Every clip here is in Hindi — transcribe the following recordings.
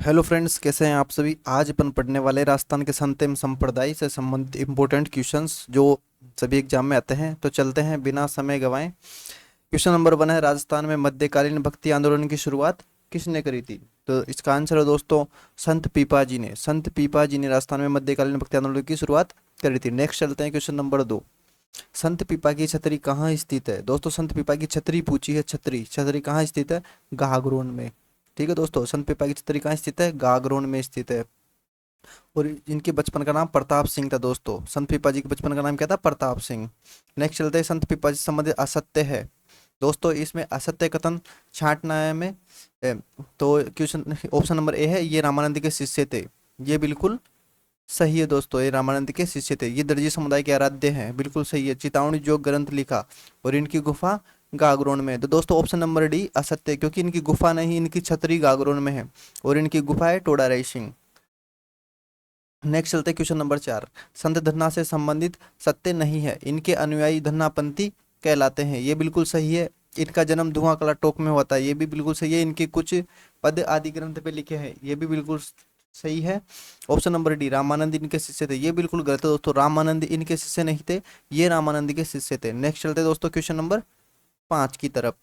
हेलो फ्रेंड्स, कैसे हैं आप सभी। आज अपन पढ़ने वाले राजस्थान के संत एवं संप्रदाय से संबंधित इम्पोर्टेंट क्वेश्चंस जो सभी एग्जाम में आते हैं। तो चलते हैं बिना समय गंवाए। क्वेश्चन नंबर 1 है, राजस्थान में मध्यकालीन भक्ति आंदोलन की शुरुआत किसने करी थी। तो इसका आंसर है दोस्तों संत पीपा जी ने। संत पीपा जी ने राजस्थान में मध्यकालीन भक्ति आंदोलन की शुरुआत करी थी। नेक्स्ट चलते हैं क्वेश्चन नंबर 2। संत पीपा की छतरी कहाँ स्थित है। दोस्तों संत पीपा की छतरी पूछी है। छतरी छतरी कहाँ स्थित है, गागरोन में। ठीक है दोस्तों, संत पीपा की छतरी कहाँ स्थित है, गागरोन में स्थित है। और इनके बचपन का नाम प्रताप सिंह था। दोस्तों संत पीपा जी के बचपन का नाम क्या था, प्रताप सिंह। नेक्स्ट चलते हैं, संत पीपा जी से संबंधित असत्य है। दोस्तों इसमें असत्य कथन छांटना है हमें। तो क्वेश्चन ऑप्शन नंबर ए है, ये रामानंद के शिष्य थे। ये बिल्कुल सही है दोस्तों, ये रामानंद के शिष्य थे। ये दर्जी समुदाय के आराध्य हैं, बिल्कुल सही है। चितावनी जो ग्रंथ लिखा और इनकी गुफा गागरोन में। तो दोस्तों ऑप्शन नंबर डी असत्य है, क्योंकि इनकी गुफा नहीं, इनकी छतरी गागरोन में है और इनकी गुफा है टोडा रायसिंह। नेक्स्ट चलते क्वेश्चन नंबर 4। संत धन्ना से संबंधित सत्य नहीं है, इनके अनुयायी धन्नापंथी कहलाते हैं। ये बिल्कुल सही है। इनका जन्म धुआं कला टोक में होता है। ये भी बिल्कुल सही है। इनके कुछ पद आदि ग्रंथ पे लिखे हैं। ये भी बिल्कुल सही है। ऑप्शन नंबर डी रामानंद इनके शिष्य थे। ये बिल्कुल गलत है दोस्तों, रामानंद इनके शिष्य नहीं थे, ये रामानंद के शिष्य थे। नेक्स्ट चलते दोस्तों क्वेश्चन नंबर 5 की तरफ।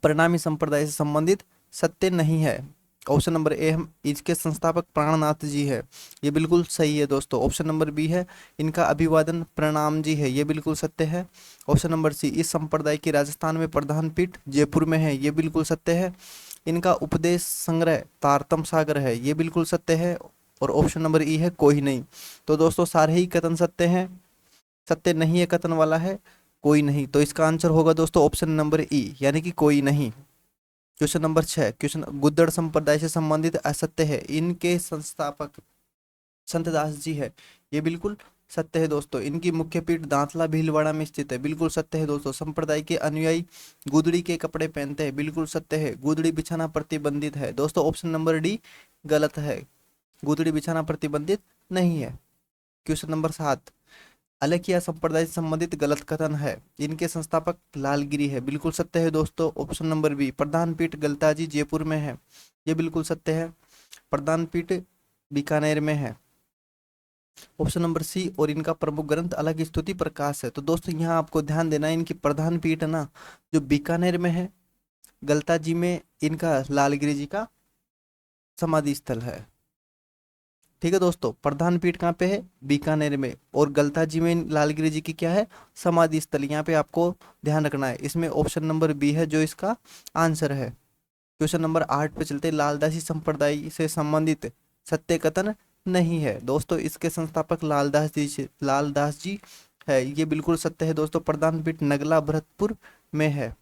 परिणामी संप्रदाय से संबंधित सत्य नहीं है। ऑप्शन नंबर ए हम इसके संस्थापक प्राणनाथ जी है। ये बिल्कुल सही है दोस्तों। ऑप्शन नंबर बी है, इनका अभिवादन प्रणाम जी है। ये बिल्कुल सत्य है। ऑप्शन नंबर सी, इस संप्रदाय की राजस्थान में प्रधान पीठ जयपुर में है। ये बिल्कुल सत्य है। इनका उपदेश संग्रह तारतम सागर है। ये बिल्कुल सत्य है। और ऑप्शन नंबर ई है, कोई नहीं। तो दोस्तों सारे ही कथन सत्य हैं। सत्य नहीं है कथन वाला है कोई नहीं। तो इसका आंसर होगा दोस्तों ऑप्शन नंबर ई, यानी कि कोई नहीं। Question number 6। क्वेश्चन गुद्दड़ संप्रदाय से संबंधित असत्य है, इनके संस्थापक संत दास जी है। ये बिल्कुल सत्य है दोस्तों। इनकी मुख्य पीठ दांतला भीलवाड़ा में स्थित है। बिल्कुल सत्य है दोस्तों। संप्रदाय के अनुयायी गुदड़ी के कपड़े पहनते हैं। बिल्कुल सत्य है। गुदड़ी बिछाना प्रतिबंधित है। दोस्तों ऑप्शन नंबर डी गलत है, गुदड़ी बिछाना प्रतिबंधित नहीं है। Question number 7। अलैकिया संप्रदाय से संबंधित गलत कथन है, इनके संस्थापक लालगिरी है। बिल्कुल सत्य है दोस्तों। ऑप्शन नंबर बी प्रधान पीठ गलताजी जयपुर में है। ये बिल्कुल सत्य है। प्रधान पीठ बीकानेर में है। ऑप्शन नंबर सी, और इनका प्रमुख ग्रंथ अलग स्तुति प्रकाश है। तो दोस्तों यहाँ आपको ध्यान देना है, इनकी प्रधान पीठ है ना जो बीकानेर में है, गलताजी में इनका लालगिरी जी का समाधि स्थल है। ठीक है दोस्तों, प्रधान पीठ कहाँ पे है, बीकानेर में, और गलता में लालगिरी जी की क्या है, समाधि स्थल। यहाँ पे आपको ध्यान रखना है। इसमें ऑप्शन नंबर बी है जो इसका आंसर है। क्वेश्चन नंबर 8 पे चलते। लालदासी संप्रदाय से संबंधित सत्य कथन नहीं है। दोस्तों इसके संस्थापक लालदास जी है। ये बिल्कुल सत्य है दोस्तों। प्रधान पीठ नगला भरतपुर में है।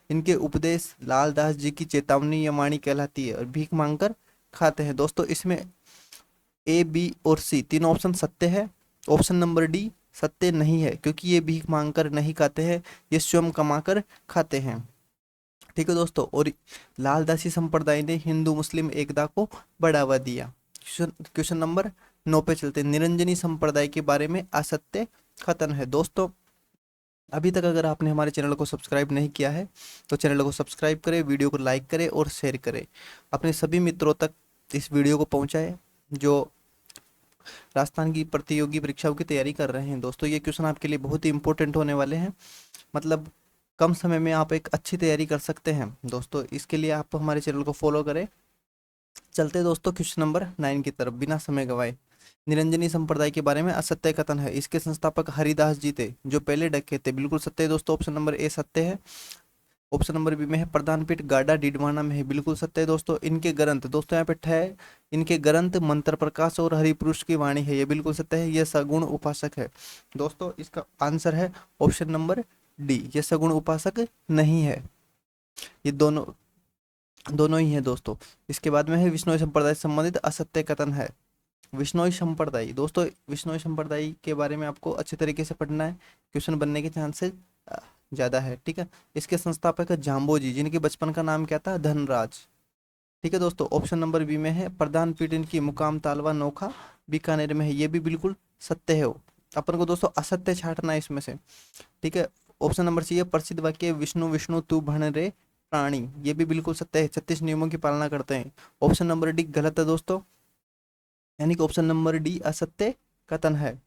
इनके उपदेश लालदास जी की चेतावनी या वाणी कहलाती है और भीख मांगकर खाते हैं। दोस्तों इसमें ए बी और सी तीनों ऑप्शन सत्य है। ऑप्शन नंबर डी सत्य नहीं है, क्योंकि ये भीख मांगकर नहीं खाते हैं, ये स्वयं कमाकर खाते हैं। ठीक है दोस्तों, और लालदासी संप्रदाय ने हिंदू मुस्लिम एकता को बढ़ावा दिया। क्वेश्चन नंबर 9 पे चलते हैं। निरंजनी संप्रदाय के बारे में असत्य कथन है। दोस्तों अभी तक अगर आपने हमारे चैनल को सब्सक्राइब नहीं किया है तो चैनल को सब्सक्राइब करें, वीडियो को लाइक करें और शेयर करें। अपने सभी मित्रों तक इस वीडियो को पहुंचाएं जो राजस्थान की प्रतियोगी परीक्षाओं की तैयारी कर रहे हैं। दोस्तों ये क्वेश्चन आपके लिए बहुत ही इंपॉर्टेंट होने वाले हैं। मतलब कम समय में आप एक अच्छी तैयारी कर सकते हैं दोस्तों। इसके लिए आप हमारे चैनल को फॉलो करें। चलते हैं दोस्तों क्वेश्चन नंबर 9 की तरफ बिना समय गवाए। निरंजनी संप्रदाय के बारे में असत्य कथन है, इसके संस्थापक हरिदास जी थे जो पहले डके थे। बिल्कुल सत्य है दोस्तों। ऑप्शन नंबर ए सत्य है। ऑप्शन नंबर बी में है प्रधान पीठ गाडा डीडवाना में है। बिल्कुल सत्य है दोस्तों। इनके ग्रंथ, दोस्तों यहाँ पे है, इनके ग्रंथ मंत्र प्रकाश और हरिपुरुष की वाणी है। ये बिल्कुल सत्य है। ये सगुण उपासक है। दोस्तों इसका आंसर है ऑप्शन नंबर डी, ये सगुण उपासक नहीं है। ये दोनों दोनों ही है दोस्तों। इसके बाद में है विष्णु संप्रदाय से संबंधित असत्य कथन है। विष्णोई संप्रदाय, दोस्तों विष्णोई संप्रदाय के बारे में आपको अच्छे तरीके से पढ़ना है, क्वेश्चन बनने के चांसेस ज़्यादा है। ठीक है, इसके संस्थापक है जाम्बो जी, जिनके बचपन का नाम क्या था, धनराज। ठीक है दोस्तों, ऑप्शन नंबर बी में है प्रधान पीठ इनकी मुकाम तालवा नोखा बीकानेर में है। ये भी बिल्कुल सत्य है। अपन को दोस्तों असत्य छांटना है इसमें से। ठीक है, ऑप्शन नंबर सी है प्रसिद्ध वाक्य विष्णु विष्णु तू भण रे प्राणी, ये भी बिल्कुल सत्य है, 36 नियमों की पालना करते हैं। ऑप्शन नंबर डी गलत है दोस्तों, यानी कि ऑप्शन नंबर डी असत्य कथन है,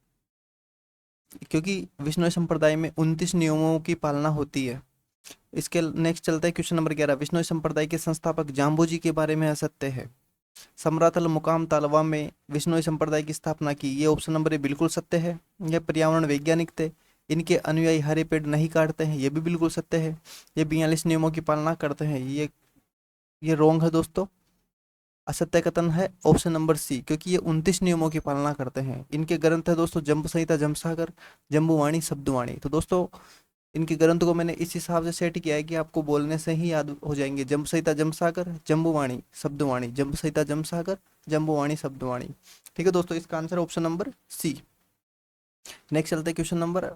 क्योंकि विष्णु संप्रदाय में 29 नियमों की पालना होती है। इसके नेक्स्ट चलता है क्वेश्चन नंबर 11, विष्णु संप्रदाय के संस्थापक जाम्बू के बारे में असत्य है। समरातल मुकाम तालवा में विष्णु संप्रदाय की स्थापना की, ये ऑप्शन नंबर ए बिल्कुल सत्य है। ये पर्यावरण वैज्ञानिक थे, इनके अनुयायी हरे पेड़ नहीं काटते हैं, ये भी बिल्कुल सत्य है। ये 42 नियमों की पालना करते हैं, ये रॉन्ग है दोस्तों, असत्य कथन है ऑप्शन नंबर सी, क्योंकि ये 29 नियमों की पालना करते हैं। इनके ग्रंथ है दोस्तों जम्बू संहिता, जमसागर, जम्बूवाणी, शब्दवाणी। तो दोस्तों इनके ग्रंथ को मैंने इस हिसाब से सेट किया है कि आपको बोलने से ही याद हो जाएंगे। जम्बू संहिता, जमसागर, जम्बूवाणी, शब्दवाणी, जम्बू संहिता, जमसागर, जम्बूवाणी, शब्दवाणी। ठीक है दोस्तों, इसका answer option number C. Next चलते हैं क्वेश्चन नंबर,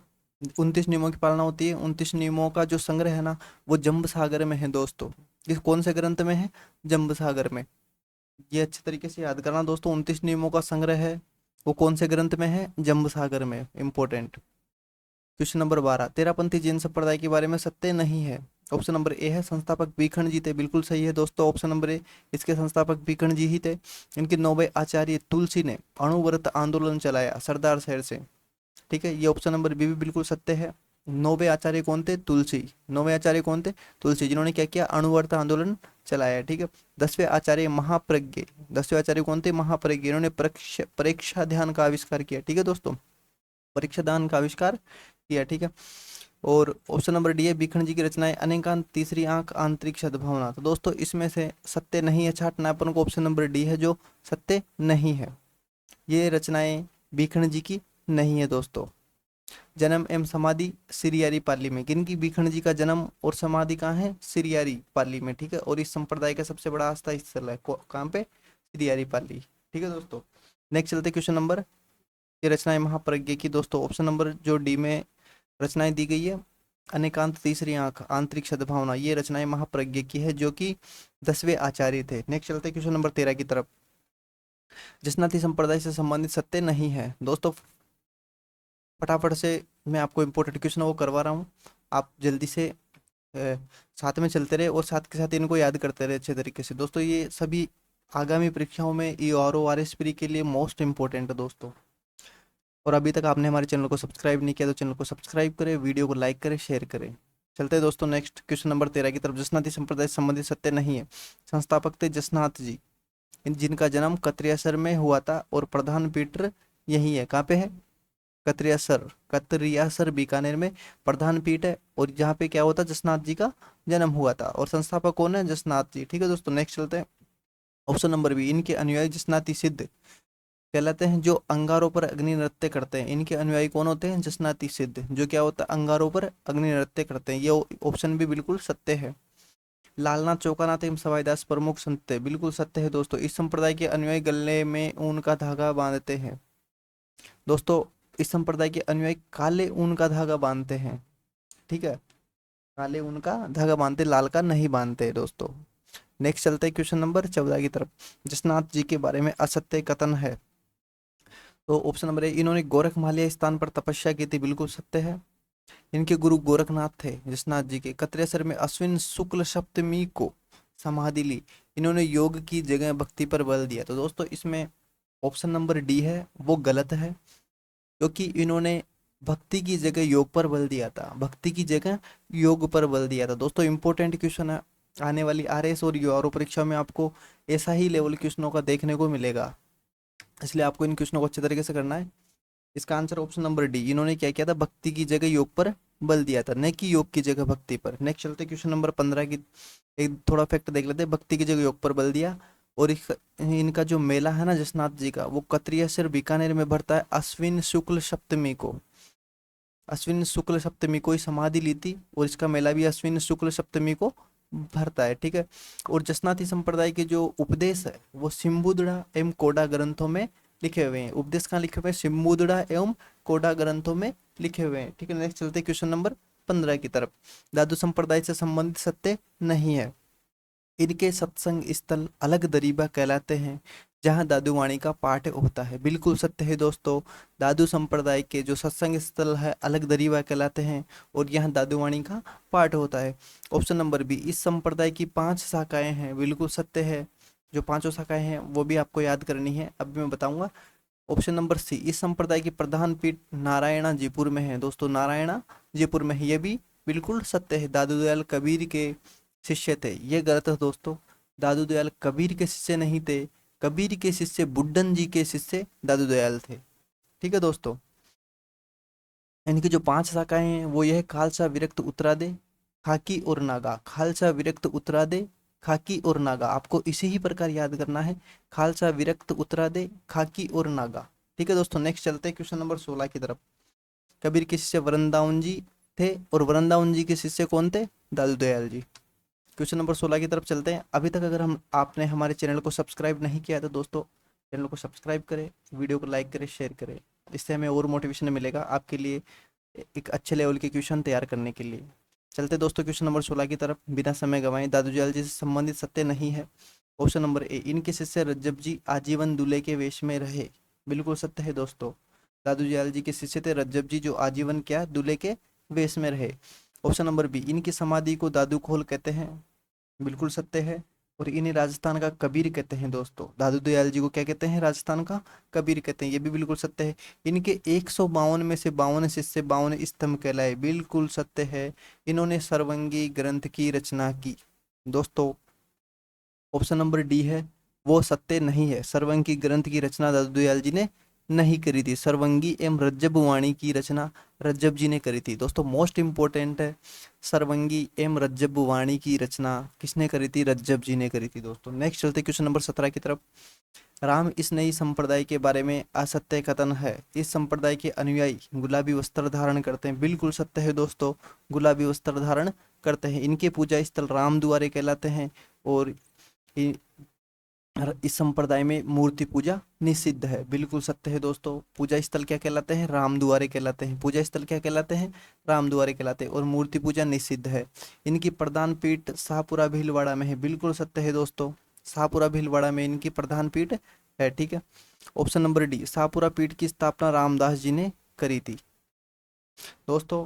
29 नियमों की पालना होती है, 29 नियमों का जो संग्रह है ना वो जम्ब सागर में है दोस्तों। इस कौन से ग्रंथ में है? जम्ब सागर में। ये अच्छे तरीके से याद करना दोस्तों, 29 नियमों का संग्रह है वो कौन से ग्रंथ में है? जम्ब सागर में, important. Question number 12, Terapanthi Jain संप्रदाय के बारे में सत्य नहीं है। ऑप्शन नंबर ए है संस्थापक भीखंड जी थे, बिल्कुल सही है दोस्तों, ऑप्शन नंबर ए, इसके संस्थापक भीखंड जी ही थे। इनके 9वें आचार्य तुलसी ने अणुव्रत आंदोलन चलाया सरदार शहर से। ठीक है, ये ऑप्शन नंबर बी भी बिल्कुल सत्य है। 9वें आचार्य कौन थे? तुलसी। 9वें आचार्य कौन थे? तुलसी, जिन्होंने क्या किया? अणुव्रत आंदोलन चलाया। ठीक है, 10वें आचार्य महाप्रज्ञ, 10वें आचार्य कौन थे? महाप्रज्ञ, इन्होंने परीक्षा ध्यान का आविष्कार किया। ठीक है दोस्तों, परीक्षा दान का आविष्कार किया। ठीक है, और ऑप्शन नंबर डी है भीखंड जी की रचनाएं अनेकांत, तीसरी आंख, आंतरिक सद्भावना। तो दोस्तों इसमें से सत्य नहीं है, छाटना अपन को ऑप्शन नंबर डी है जो सत्य नहीं है। ये रचनाएं भीखंड जी की नहीं है दोस्तों। जन्म एवं समाधि सिरियारी पाली में, किनकी? भीखंड जी का जन्म और समाधि कहाँ है? सिरियारी पाली में। ठीक है, और इस संप्रदाय का सबसे बड़ा आस्था स्थल है कहाँ पे? सिरियारी पाली। ठीक है दोस्तों, नेक्स्ट चलते क्वेश्चन नंबर, ये रचनाएं महाप्रज्ञ की दोस्तों, ऑप्शन नंबर जो डी में रचनाएं दी गई है, अनेकांत, तीसरी आंख, आंतरिक सद्भावना, ये रचनाएं महाप्रज्ञ की है जो कि 10वें आचार्य थे। नेक्स्ट चलते क्वेश्चन नंबर 13 की तरफ, जिसनाथी संप्रदाय से संबंधित सत्य नहीं है दोस्तों। फटाफट से मैं आपको इंपॉर्टेंट क्वेश्चन वो करवा रहा हूँ, आप जल्दी से साथ में चलते रहे और साथ के साथ इनको याद करते रहे अच्छे तरीके से दोस्तों। ये सभी आगामी परीक्षाओं में ईआरओ आरएसपी के लिए मोस्ट इंपॉर्टेंट है दोस्तों। और अभी तक आपने हमारे चैनल को सब्सक्राइब नहीं किया तो चैनल को सब्सक्राइब करें, वीडियो को लाइक करें, शेयर करें। चलते हैं दोस्तों नेक्स्ट क्वेश्चन नंबर 13 की तरफ, जसनाथी संप्रदाय से संबंधित सत्य नहीं है। संस्थापक थे जसनाथ जी, जिनका जन्म कत्रियासर में हुआ था और प्रधान पीठ यही है। कहाँ पे है? कत्रियासर, कत्रियासर बीकानेर में प्रधान पीठ है, और जहाँ पे क्या होता? जसनाथ जी का जन्म हुआ था, और संस्थापक कौन है? जसनाथ जी। ठीक है दोस्तों, नेक्स्ट चलते हैं ऑप्शन नंबर बी, इनके अनुयायी जसनाती सिद्ध कहलाते हैं, जो अंगारों पर अग्नि नृत्य करते हैं। इनके अनुयायी कौन होते हैं? जसनाती सिद्ध, जो क्या होता है? अंगारों पर अग्नि नृत्य करते हैं। ये ऑप्शन भी बिल्कुल सत्य है। लालनाथ चौकानाथ एवं सवाईदास प्रमुख संत थे, बिल्कुल सत्य है दोस्तों। इस संप्रदाय के अनुयायी गले में ऊन का धागा बांधते हैं दोस्तों। इस संप्रदाय के अनुयायी काले ऊन का धागा बांधते हैं। ठीक है, काले ऊन का धागा बांधते, लाल का नहीं बांधते दोस्तों। नेक्स्ट चलते हैं क्वेश्चन नंबर 14 की तरफ, जसनाथ जी के बारे में असत्य कथन है। तो ऑप्शन नंबर ए, इन्होंने गोरखमालिया स्थान पर तपस्या की थी, बिल्कुल सत्य है। इनके गुरु गोरखनाथ थे जसनाथ जी के। कत्रेसर में अश्विन शुक्ल सप्तमी को समाधि ली, इन्होंने योग की जगह भक्ति पर बल दिया। तो दोस्तों इसमें ऑप्शन नंबर डी है वो गलत है, क्योंकि इन्होंने भक्ति की जगह योग पर बल दिया था, भक्ति की जगह योग पर बल दिया था दोस्तों। इंपॉर्टेंट क्वेश्चन है, आने वाली आरएस और यूआरओ परीक्षा में आपको ऐसा ही लेवल क्वेश्चनों का देखने को मिलेगा, इसलिए आपको इन क्वेश्चनों को अच्छे तरीके से करना है। इसका आंसर ऑप्शन नंबर डी, इन्होंने क्या किया था? भक्ति की जगह योग पर बल दिया था, न कि योग की जगह भक्ति पर। नेक्स्ट चलते क्वेश्चन नंबर 15 की, एक थोड़ा फैक्ट देख लेते हैं। भक्ति की जगह योग पर बल दिया, और इनका जो मेला है ना जसनाथ जी का, वो कत्रियासर बीकानेर में भरता है अश्विन शुक्ल सप्तमी को। अश्विन शुक्ल सप्तमी को ही समाधि ली थी, और इसका मेला भी अश्विन शुक्ल सप्तमी को भरता है। ठीक है, और जसनाथी संप्रदाय के जो उपदेश है वो सिम्बुदड़ा एवं कोडा ग्रंथों में लिखे हुए हैं। उपदेश कहाँ लिखे हुए हैं? सिम्बुदड़ा एवं कोडा ग्रंथों में लिखे हुए हैं। ठीक है, नेक्स्ट चलते क्वेश्चन नंबर 15 की तरफ, दादू संप्रदाय से संबंधित सत्य नहीं है। इनके सत्संग स्थल अलग दरीबा कहलाते हैं, जहाँ दादू वाणी का पाठ होता है। बिल्कुल सत्य है दोस्तों। दादू संप्रदाय के जो सत्संग स्थल है अलग दरीवा कहलाते हैं और यहाँ दादू वाणी का पाठ होता है। ऑप्शन नंबर बी, इस संप्रदाय की 5 शाखाएं हैं। बिल्कुल सत्य है। जो पांचों शाखाएं हैं वो भी आपको याद करनी है, अभी मैं बताऊंगा। ऑप्शन नंबर सी, इस संप्रदाय की प्रधान पीठ नारायणा जयपुर में है। दोस्तों नारायणा जयपुर में है, ये भी बिल्कुल सत्य है। दादू दयाल कबीर के शिष्य थे, ये गलत है दोस्तों। दादू दयाल कबीर के शिष्य नहीं थे, कबीर के शिष्य बुड्ढन जी के शिष्य दादू दयाल थे। ठीक है दोस्तों। इनकी जो 5 शाखाएं हैं वो यह है, खालसा विरक्त उत्तरादे, खाकी और नागा। खालसा विरक्त उत्तरादे, खाकी और नागा, आपको इसी ही प्रकार याद करना है। खालसा विरक्त उत्तरादे, खाकी और नागा। ठीक है दोस्तों, नेक्स्ट चलते हैं क्वेश्चन नंबर 16 की तरफ। कबीर के शिष्य वृंदावन जी थे और वृंदावन जी के शिष्य कौन थे? दादू दयाल जी। क्वेश्चन नंबर 16 की तरफ चलते हैं। अभी तक अगर हम आपने हमारे चैनल को सब्सक्राइब नहीं किया तो दोस्तों चैनल को सब्सक्राइब करें, वीडियो को लाइक करें, शेयर करें। इससे हमें और मोटिवेशन मिलेगा आपके लिए एक अच्छे लेवल के क्वेश्चन तैयार करने के लिए। चलते दोस्तों क्वेश्चन नंबर 16 की तरफ। बिना समय गंवाए दादू दयाल जी से संबंधित सत्य नहीं है। ऑप्शन नंबर ए, इनके शिष्य रज्जब जी आजीवन दूल्हे के वेश में रहे। बिल्कुल सत्य है दोस्तों। दादू दयाल जी के शिष्य थे रज्जब जी, जो आजीवन क्या दूल्हे के वेश में रहे। ऑप्शन नंबर बी, इनकी समाधि को दादू खोल कहते हैं। बिल्कुल सत्य है। और इन्हें राजस्थान का कबीर कहते हैं दोस्तों। दादू दयाल जी को क्या कहते हैं? राजस्थान का कबीर कहते हैं, ये भी बिल्कुल सत्य है। इनके 152 में से 52 शिष्य 52 स्तंभ कहलाए। बिल्कुल सत्य है। इन्होंने सर्वंगी ग्रंथ की रचना की। दोस्तों ऑप्शन नंबर डी है वो सत्य नहीं है। सर्वंगी ग्रंथ की रचना दादू दयाल जी ने नहीं करी थी। सर्वंगी एवं रज्जब वाणी की रचना रज्जब जी ने करी थी। दोस्तों मोस्ट इंपॉर्टेंट है, सर्वंगी एवं रज्जब वाणी की रचना किसने करी थी? रज्जब जी ने करी थी दोस्तों। नेक्स्ट चलते क्वेश्चन नंबर 17 की तरफ। राम इस नई संप्रदाय के बारे में असत्य कथन है। इस संप्रदाय के अनुयायी गुलाबी वस्त्र धारण करते हैं। बिल्कुल सत्य है दोस्तों, गुलाबी वस्त्र धारण करते हैं। इनके पूजा स्थल राम दुआरे कहलाते हैं और इस संप्रदाय में मूर्ति पूजा निषिद्ध है। बिल्कुल सत्य है दोस्तों। पूजा स्थल क्या कहलाते हैं? राम दुआरे कहलाते हैं। पूजा स्थल क्या कहलाते हैं? राम दुआरे कहलाते हैं और मूर्ति पूजा निषिद्ध है। इनकी प्रधान पीठ शाहपुरा भीलवाड़ा में है। बिल्कुल सत्य है दोस्तों। शाहपुरा भीलवाड़ा में इनकी प्रधान पीठ है। ठीक है। ऑप्शन नंबर डी, शाहपुरा पीठ की स्थापना रामदास जी ने करी थी। दोस्तों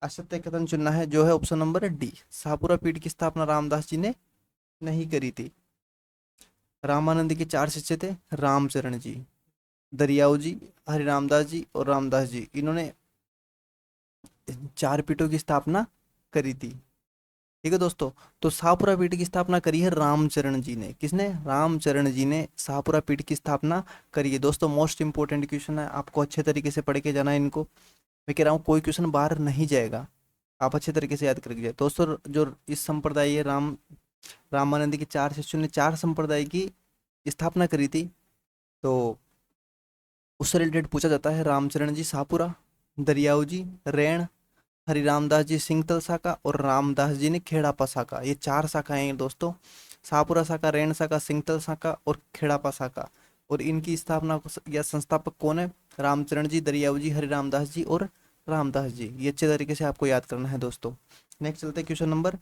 असत्य कथन चुनना है, जो है ऑप्शन नंबर डी, शाहपुरा पीठ की स्थापना रामदास जी ने नहीं करी थी। रामानंद के 4 शिष्य थे, रामचरण जी, दरियाऊ जी, हरि रामदास जी और रामदास जी। इन्होंने 4 पीठों की स्थापना करी थी। ठीक है दोस्तों। तो शाहपुरा पीठ की स्थापना करी है रामचरण जी ने। किसने? रामचरण जी ने शाहपुरा पीठ की स्थापना करी है। दोस्तों मोस्ट इंपोर्टेंट क्वेश्चन है, आपको अच्छे तरीके से पढ़ के जाना है इनको। मैं कह रहा हूँ कोई क्वेश्चन बाहर नहीं जाएगा, आप अच्छे तरीके से याद करके जाए। दोस्तों जो इस संप्रदाय है रामानंद के 4 शिष्यों ने 4 संप्रदाय की स्थापना करी थी। तो उससे रिलेटेड पूछा जाता है रामचरण जी शाहपुरा, दरियाऊ जी रैण, हरि रामदास जी सिंगतल शाखा और रामदास जी ने खेड़ापा शाखा। ये 4 शाखाएं हैं दोस्तों, शाहपुरा शाखा, रैण शाखा, सिंगतल शाखा और खेड़ापा शाखा। और इनकी स्थापना या संस्थापक कौन है? रामचरण जी, दरियाऊ जी, हरि रामदास जी और रामदास जी। ये अच्छे तरीके से आपको याद करना है दोस्तों। नेक्स्ट चलते हैं क्वेश्चन नंबर।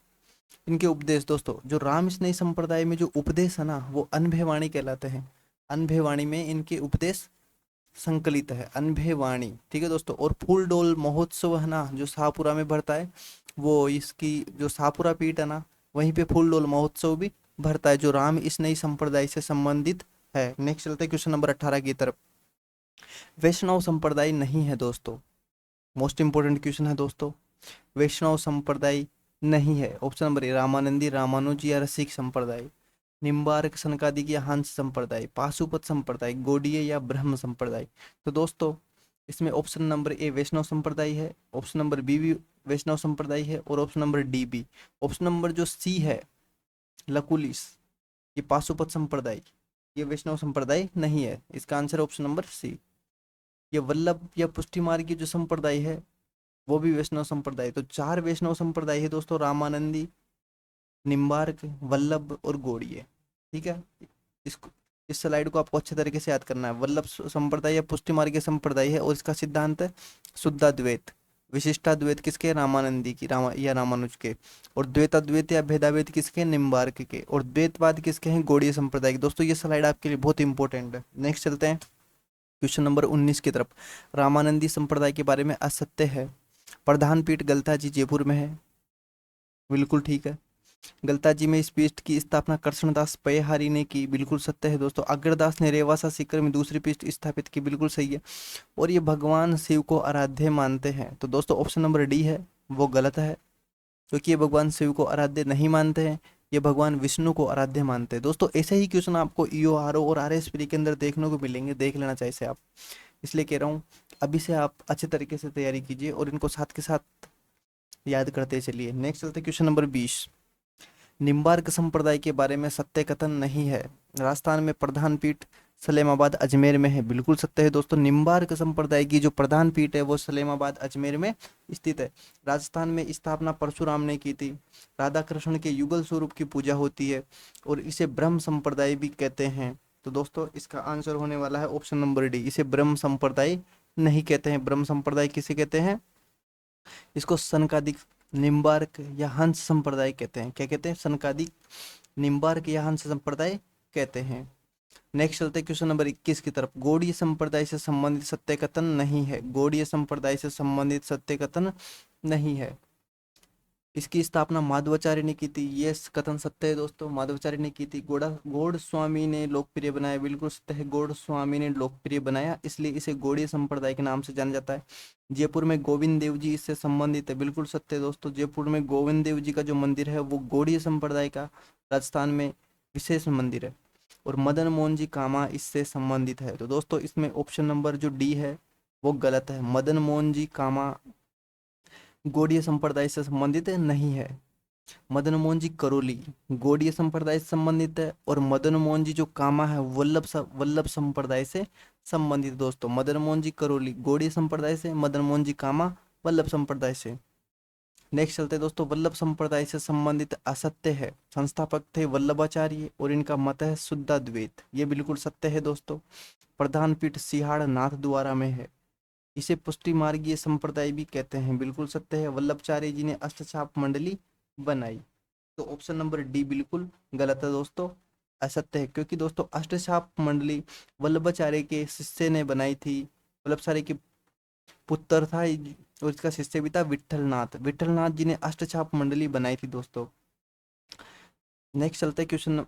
इनके उपदेश दोस्तों, जो राम स्नेही संप्रदाय में जो उपदेश है ना वो अनभय वाणी कहलाते हैं। अनभय वाणी में इनके उपदेश संकलित है, अनभय वाणी। ठीक है दोस्तों। और फूल डोल महोत्सव है ना जो शाहपुरा में भरता है, वो इसकी जो शाहपुरा पीठ है ना वहीं पे फूल डोल महोत्सव भी भरता है, जो राम स्नेही संप्रदाय से संबंधित है। नेक्स्ट चलते हैं क्वेश्चन नंबर 18 की तरफ। वैष्णव संप्रदाय नहीं है दोस्तों, मोस्ट इंपोर्टेंट क्वेश्चन है दोस्तों। वैष्णव संप्रदाय नहीं है। ऑप्शन नंबर ए, रामानंदी, रामानुजी या रसिक संप्रदाय, निम्बार्क, सनकादिक या हंस संप्रदाय, पाशुपत संप्रदाय, गौड़ीय या ब्रह्म संप्रदाय। तो दोस्तों इसमें ऑप्शन नंबर ए वैष्णव संप्रदाय है, ऑप्शन नंबर बी भी वैष्णव संप्रदाय है और ऑप्शन नंबर डी भी। ऑप्शन नंबर जो सी है लकुलिस, ये पाशुपत संप्रदाय, ये वैष्णव संप्रदाय नहीं है। इसका आंसर ऑप्शन नंबर सी। ये वल्लभ या पुष्टि मार्ग की जो संप्रदाय है वो भी वैष्णव संप्रदाय। तो 4 वैष्णव संप्रदाय है दोस्तों, रामानंदी, निम्बार्क, वल्लभ और गौड़ीय। ठीक है। इसको इस स्लाइड को आपको अच्छे तरीके से याद करना है। वल्लभ संप्रदाय या पुष्टि मार्गीय संप्रदाय है और इसका सिद्धांत है शुद्धाद्वैत। विशिष्टाद्वैत किसके? रामानंदी की, या रामानुज के। और द्वैताद्वैत या भेदाभेद किसके? निम्बार्क के। और द्वैतवाद किसके हैं? गौड़ीय संप्रदाय के। दोस्तों ये स्लाइड आपके लिए बहुत इंपॉर्टेंट है। नेक्स्ट चलते हैं क्वेश्चन नंबर 19 की तरफ। रामानंदी संप्रदाय के बारे में असत्य है। प्रधान पीठ गलता जी जयपुर में है, बिल्कुल ठीक है। गलता जी में इस पीठ की स्थापना कृष्णदास पयहारी ने की, बिल्कुल सत्य है दोस्तों। अग्रदास ने रेवासा सीकर में दूसरी पीठ स्थापित की, बिल्कुल सही है। और ये भगवान शिव को आराध्य मानते हैं, तो दोस्तों ऑप्शन नंबर डी है वो गलत है, क्योंकि ये भगवान शिव को आराध्य नहीं मानते हैं, ये भगवान विष्णु को आराध्य मानते हैं। दोस्तों ऐसे ही क्वेश्चन आपको ईओ आरओ और आरएसपी के अंदर देखने को मिलेंगे, देख लेना चाहिए से आप, इसलिए कह रहा हूँ अभी से आप अच्छे तरीके से तैयारी कीजिए और इनको साथ के साथ याद करते चलिए। नेक्स्ट चलते क्वेश्चन नंबर 20। निम्बार्क संप्रदाय के बारे में सत्य कथन नहीं है। राजस्थान में प्रधान पीठ सलेमाबाद अजमेर में है, बिल्कुल सत्य है दोस्तों। निम्बार्क संप्रदाय की जो प्रधान पीठ है वो सलेमाबाद अजमेर में स्थित है। राजस्थान में स्थापना परशुराम ने की थी। राधा कृष्ण के युगल स्वरूप की पूजा होती है और इसे ब्रह्म संप्रदाय भी कहते हैं। तो दोस्तों इसका आंसर होने वाला है ऑप्शन नंबर डी, इसे ब्रह्म संप्रदाय नहीं कहते हैं। ब्रह्म संप्रदाय किसे कहते हैं? इसको सनकादिक, निम्बार्क या हंस संप्रदाय कहते हैं। क्या कहते हैं? सनकादिक, निम्बार्क या हंस संप्रदाय कहते हैं। नेक्स्ट चलते हैं क्वेश्चन नंबर 21 की तरफ। गौड़ीय संप्रदाय से संबंधित सत्य कथन नहीं है। गौड़ीय संप्रदाय से संबंधित सत्य कथन नहीं है। इसकी स्थापना माधवाचार्य ने की थी, ये कथन सत्य है दोस्तों, माधवाचार्य ने की थी। गौड़ स्वामी ने लोकप्रिय बनाया, बिल्कुल सत्य है, गौड़ स्वामी ने लोकप्रिय बनाया, इसलिए इसे गौड़ीय संप्रदाय के नाम से जाना जाता है। जयपुर में गोविंद देव जी इससे संबंधित है, बिल्कुल सत्य है दोस्तों। जयपुर में गोविंद देव जी का जो मंदिर है वो गौड़ीय संप्रदाय का राजस्थान में विशेष मंदिर है। और मदन मोहन जी कामा इससे संबंधित है। तो दोस्तों इसमें ऑप्शन नंबर जो डी है वो गलत है। मदन मोहन जी कामा गौड़ीय संप्रदाय से संबंधित नहीं है। मदन मोहन जी करोली गौड़ीय संप्रदाय से संबंधित है और मदन मोहन जी जो कामा है वल्लभ संप्रदाय से संबंधित। दोस्तों मदन मोहन जी करोली गौड़ीय संप्रदाय से, मदन मोहन जी कामा वल्लभ संप्रदाय से। नेक्स्ट चलते हैं दोस्तों। वल्लभ संप्रदाय से संबंधित असत्य है। संस्थापक थे वल्लभाचार्य और इनका मत है शुद्धाद्वैत, ये बिल्कुल सत्य है दोस्तों। प्रधान पीठ सिहाड़ नाथ द्वारा में है, इसे पुष्टि मार्गीय संप्रदाय भी कहते हैं, बिल्कुल सत्य है। वल्लभाचार्य जी ने अष्टचाप मंडली बनाई, तो ऑप्शन नंबर डी बिल्कुल गलत है दोस्तों, असत्य है। क्योंकि दोस्तों अष्टचाप मंडली वल्लभाचार्य के शिष्य ने बनाई थी, वल्लभाचार्य के पुत्र था और इसका शिष्य भी था विठलनाथ। विठलनाथ जी ने अष्टचाप मंडली बनाई थी दोस्तों। नेक्स्ट चलते हैं क्वेश्चन।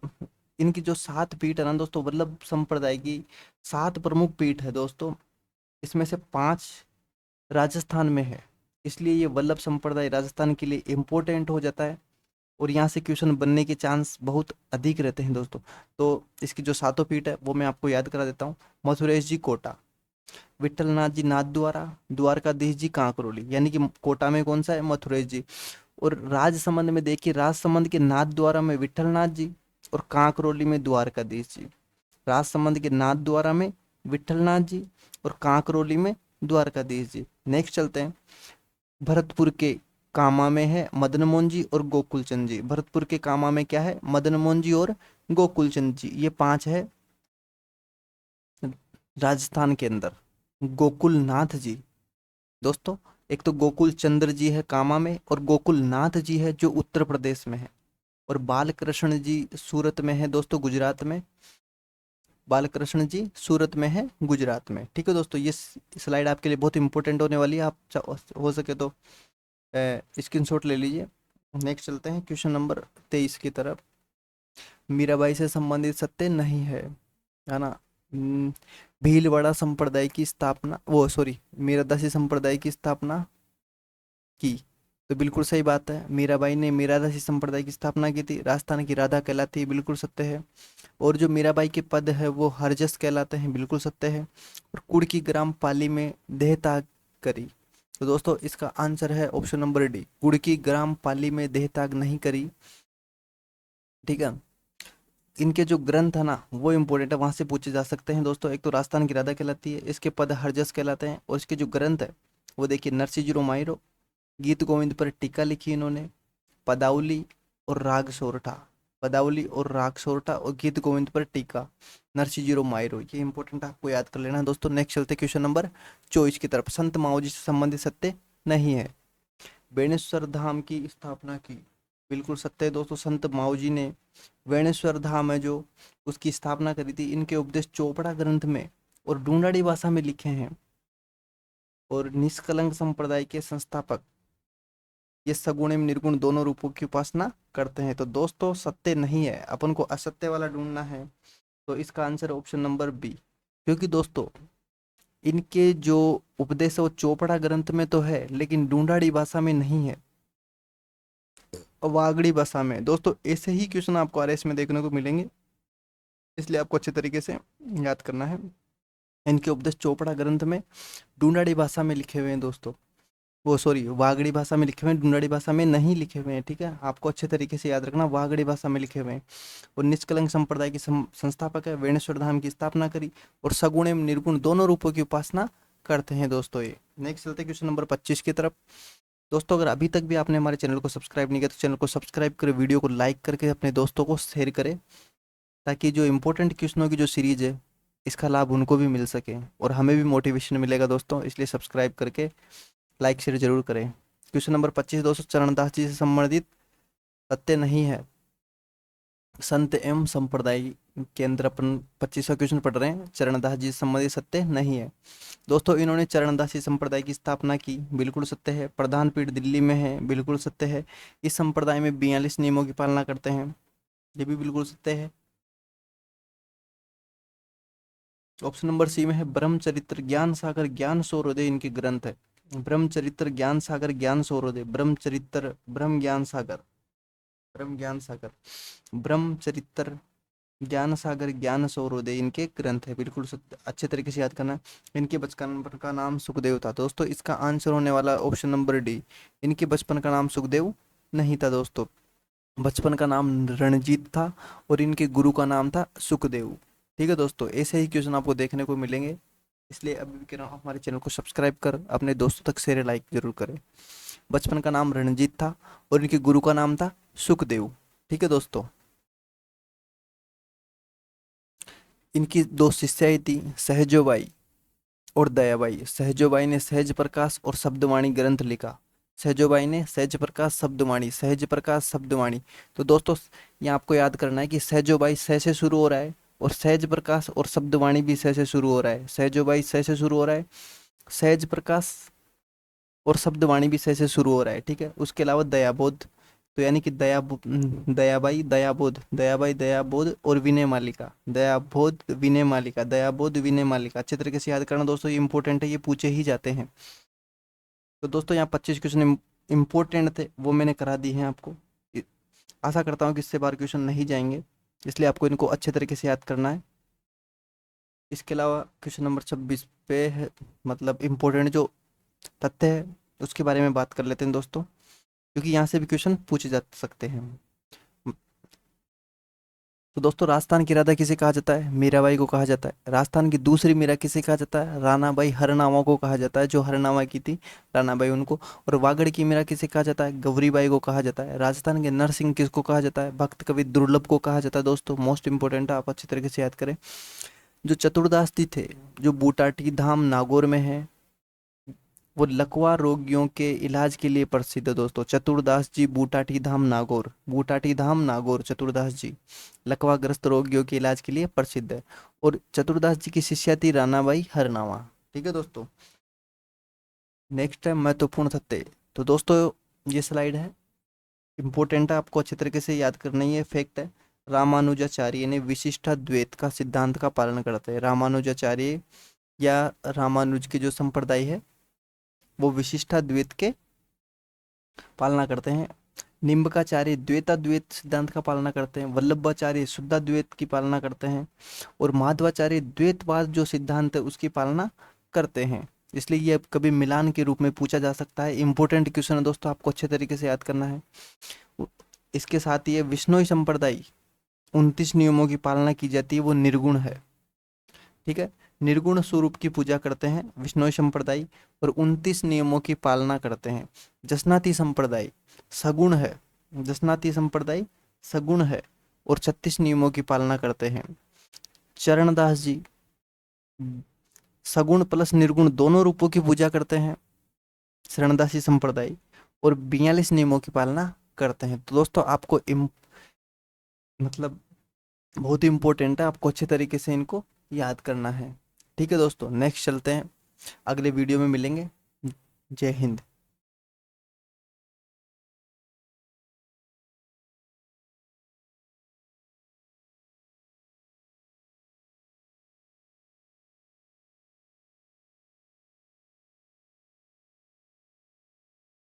इनकी जो 7 पीठ है ना दोस्तों, वल्लभ संप्रदाय की 7 प्रमुख पीठ है दोस्तों, इसमें से 5 राजस्थान में है, इसलिए ये वल्लभ संप्रदाय राजस्थान के लिए इम्पोर्टेंट हो जाता है और यहाँ से क्वेश्चन बनने के चांस बहुत अधिक रहते हैं दोस्तों। तो इसकी जो 7 पीठ है वो मैं आपको याद करा देता हूँ। मथुरेश जी कोटा, विठलनाथ जी नाथ द्वारा, द्वारकाधीश जी कांकरोली, यानी कि कोटा में कौन सा है? मथुरेश जी। और राजसमंद में देखिए, राजसमंद के नाथ द्वारा में विठलनाथ जी और कांकरोली में द्वारकाधीश जी। राजसमंद के नाथ द्वारा में विठलनाथ जी और कांकरोली में द्वारकाधीश जी। नेक्स्ट चलते हैं। भरतपुर के कामा में है मदन मोहन जी और गोकुल चंद जी। भरतपुर के कामा में क्या है? मदन मोहन जी और गोकुल चंद जी, ये 5 है राजस्थान के अंदर। गोकुल नाथ जी दोस्तों, एक तो गोकुल चंद्र जी है कामा में और गोकुल नाथ जी है जो उत्तर प्रदेश में है। और बालकृष्ण जी सूरत में है दोस्तों, गुजरात में। बालकृष्ण जी सूरत में है गुजरात में। ठीक है दोस्तों, ये स्लाइड आपके लिए बहुत इंपॉर्टेंट होने वाली है, आप हो सके तो स्क्रीनशॉट ले लीजिए। नेक्स्ट चलते हैं क्वेश्चन नंबर 23 की तरफ। मीराबाई से संबंधित सत्य नहीं है ना। भीलवाड़ा संप्रदाय की स्थापना, वो सॉरी, मीरादासी संप्रदाय की स्थापना की, तो बिल्कुल सही बात है। मीराबाई ने मीरादासी संप्रदाय की स्थापना की थी, राजस्थान की राधा कहलाती है, बिल्कुल सत्य है। और जो मीराबाई के पद है वो हरजस कहलाते हैं, बिल्कुल सत्य है। और कुड़की ग्राम पाली में देहत्याग करी, तो दोस्तों इसका आंसर है ऑप्शन नंबर डी, कुड़की ग्राम पाली में देहत्याग नहीं करी। ठीक है, इनके जो ग्रंथ है ना वो इंपॉर्टेंट है, वहां से पूछे जा सकते हैं दोस्तों। एक तो राजस्थान की राधा कहलाती है, इसके पद हरजस कहलाते हैं। और इसके जो ग्रंथ है वो देखिए, नरसिंह मायरो, गीत गोविंद पर टीका लिखी इन्होंने, पदावली और राग सोरठा, पदावली और राग सोरठा और गीत गोविंद पर टीका, नरसिंह मायरो, ये इंपॉर्टेंट आपको याद कर लेना है दोस्तों। नेक्स्ट चलते क्वेश्चन नंबर 24 की तरफ। संत माओ जी से संबंधित सत्य नहीं है। बेणेश्वर धाम की स्थापना की, बिल्कुल सत्य है दोस्तों। संत माऊ जी ने बेणेश्वर धाम है जो, उसकी स्थापना करी थी। इनके उपदेश चोपड़ा ग्रंथ में और ढूंढाड़ी भाषा में लिखे हैं। और निष्कलंक संप्रदाय के संस्थापक ये सगुण एवं निर्गुण दोनों रूपों की उपासना करते हैं। तो दोस्तों सत्य नहीं है, अपन को असत्य वाला ढूंढना है। तो इसका आंसर ऑप्शन नंबर बी। क्योंकि दोस्तों इनके जो उपदेश है वो चोपड़ा ग्रंथ में तो है, लेकिन ढूंढाड़ी भाषा में नहीं है, और वागड़ी भाषा में। दोस्तों ऐसे ही क्वेश्चन आपको आरएस में देखने को मिलेंगे, इसलिए आपको अच्छे तरीके से याद करना है। इनके उपदेश चोपड़ा ग्रंथ में ढूंढाड़ी भाषा में लिखे हुए हैं दोस्तों। वो सॉरी, वागड़ी भाषा में लिखे हुए हैं, ढूंढाड़ी भाषा में नहीं लिखे हुए हैं। ठीक है, आपको अच्छे तरीके से याद रखना, वागड़ी भाषा में लिखे हुए हैं। और निष्कलंक संप्रदाय के संस्थापक है, वेणेश्वर धाम की स्थापना करी, और सगुण एवं निर्गुण दोनों रूपों की उपासना करते हैं दोस्तों ये। नेक्स्ट चलते क्वेश्चन नंबर 25 की तरफ। दोस्तों अगर अभी तक भी आपने हमारे चैनल को सब्सक्राइब नहीं किया तो चैनल को सब्सक्राइब करें, वीडियो को लाइक करके अपने दोस्तों को शेयर करें, ताकि जो इंपॉर्टेंट क्वेश्चनों की जो सीरीज है इसका लाभ उनको भी मिल सके और हमें भी मोटिवेशन मिलेगा दोस्तों। इसलिए सब्सक्राइब करके लाइक शेयर जरूर करें। क्वेश्चन नंबर 25 दोस्तों, चरणदास जी से संबंधित सत्य नहीं है। संत एवं संप्रदाय के अंदर अपन 25वां क्वेश्चन पढ़ रहे हैं। चरणदास जी से संबंधित सत्य नहीं है। दोस्तों इन्होंने चरणदासी संप्रदाय की स्थापना की, बिल्कुल सत्य है। प्रधान पीठ दिल्ली में है, बिल्कुल सत्य है। इस संप्रदाय में 42 नियमों की पालना करते हैं, ये भी बिल्कुल सत्य है। ऑप्शन नंबर सी में है ब्रह्मचरित्र ज्ञान सागर ज्ञान सौरोदय इनके ग्रंथ है। ब्रह्मचरित्र ज्ञान सागर ज्ञान सौरोदय, ब्रह्मचरित्र ब्रह्म ज्ञान सागर, ब्रह्म ज्ञान सागर, ब्रह्मचरित्र ज्ञान सागर ज्ञान सौरोदय इनके ग्रंथ है, बिल्कुल सत्य। अच्छे तरीके से याद करना है। इनके बचपन का नाम सुखदेव था दोस्तों, इसका आंसर होने वाला ऑप्शन नंबर डी। इनके बचपन का नाम सुखदेव नहीं था दोस्तों, बचपन का नाम रणजीत था, और इनके गुरु का नाम था सुखदेव। ठीक है दोस्तों, ऐसे ही क्वेश्चन आपको देखने को मिलेंगे, इसलिए अभी भी कह रहा हूँ हमारे चैनल को सब्सक्राइब कर अपने दोस्तों तक शेयर लाइक जरूर करें। बचपन का नाम रणजीत था और इनके गुरु का नाम था सुखदेव। ठीक है दोस्तों, इनकी दो शिष्याएं थी, सहजोबाई और दयाबाई। सहजोबाई ने सहज प्रकाश और शब्दवाणी ग्रंथ लिखा। सहजोबाई ने सहज प्रकाश शब्दवाणी, सहज प्रकाश शब्दवाणी। तो दोस्तों यहाँ आपको याद करना है कि सहजोबाई सह से शुरू हो रहा है, और सहज प्रकाश और शब्दवाणी भी सह से शुरू हो रहा है। सहजोबाई सह से शुरू हो रहा है, सहज प्रकाश और शब्दवाणी भी सह से शुरू हो रहा है। ठीक है, उसके अलावा दयाबोध, तो यानी कि दयाबाई दयाबोध, दयाबाई दयाबोध और विनय मालिका, दयाबोध विनय मालिका, दयाबोध विनय मालिका। अच्छे तरीके से याद करना दोस्तों, ये इंपॉर्टेंट है, ये पूछे ही जाते हैं। तो दोस्तों यहाँ 25 क्वेश्चन इंपॉर्टेंट थे, वो मैंने करा दी हैं आपको। आशा करता हूँ कि इससे बार क्वेश्चन नहीं जाएंगे, इसलिए आपको इनको अच्छे तरीके से याद करना है। इसके अलावा क्वेश्चन नंबर 26 पे है, मतलब इम्पोर्टेंट जो तथ्य है उसके बारे में बात कर लेते हैं दोस्तों, क्योंकि यहाँ से भी क्वेश्चन पूछे जा सकते हैं। तो दोस्तों राजस्थान की राधा किसे कहा जाता है? मीराबाई को कहा जाता है। राजस्थान की दूसरी मीरा किसे कहा जाता है? रानाबाई हरनामा को कहा जाता है, जो हरनामा की थी रानाबाई उनको। और वागड़ की मीरा किसे कहा जाता है? गौरीबाई को कहा जाता है। राजस्थान के नरसिंह किसको कहा जाता है? भक्त कवि दुर्लभ को कहा जाता है। दोस्तों मोस्ट इंपॉर्टेंट है, आप अच्छी तरीके से याद करें। जो चतुर्दास जी थे, जो बूटाटी धाम नागौर में है, वो लकवा रोगियों के इलाज के लिए प्रसिद्ध है दोस्तों। चतुर्दास जी बूटाटी धाम नागौर, बूटाटी धाम नागौर चतुर्दास जी लकवाग्रस्त रोगियों के इलाज के लिए प्रसिद्ध है। और चतुर्दास जी की शिष्या थी रानाबाई हरनावा। ठीक है दोस्तों, नेक्स्ट है महत्वपूर्ण सत्य। तो दोस्तों ये स्लाइड है, इंपॉर्टेंट है, आपको अच्छे तरीके से याद करना ही है। फैक्ट है, रामानुजाचार्य ने विशिष्टाद्वैत का सिद्धांत का पालन करते हैं। रामानुजाचार्य या रामानुज के जो संप्रदाय है वो विशिष्टाद्वैत के पालना करते हैं। निम्बकाचार्य द्वैताद्वैत सिद्धांत का पालना करते हैं। वल्लभाचार्य शुद्धाद्वैत की पालना करते हैं। और माधवाचार्य द्वैतवाद जो सिद्धांत है उसकी पालना करते हैं। इसलिए ये कभी मिलान के रूप में पूछा जा सकता है। इंपॉर्टेंट क्वेश्चन है दोस्तों, आपको अच्छे तरीके से याद करना है। इसके साथ ही विष्णोई संप्रदाय 29 नियमों की पालना की जाती है, वो निर्गुण है। ठीक है, निर्गुण स्वरूप की पूजा करते हैं विष्णोई संप्रदाय, और 29 नियमों की पालना करते हैं। जसनाती संप्रदाय सगुण है, जसनाती संप्रदाय सगुण है और 36 नियमों की पालना करते हैं। चरणदास जी सगुण प्लस निर्गुण दोनों रूपों की पूजा करते हैं। शरणदासी संप्रदाय और 42 नियमों की पालना करते हैं। तो दोस्तों आपको मतलब बहुत ही इंपॉर्टेंट है, आपको अच्छे तरीके से इनको याद करना है। ठीक है दोस्तों, नेक्स्ट चलते हैं, अगले वीडियो में मिलेंगे। जय हिंद।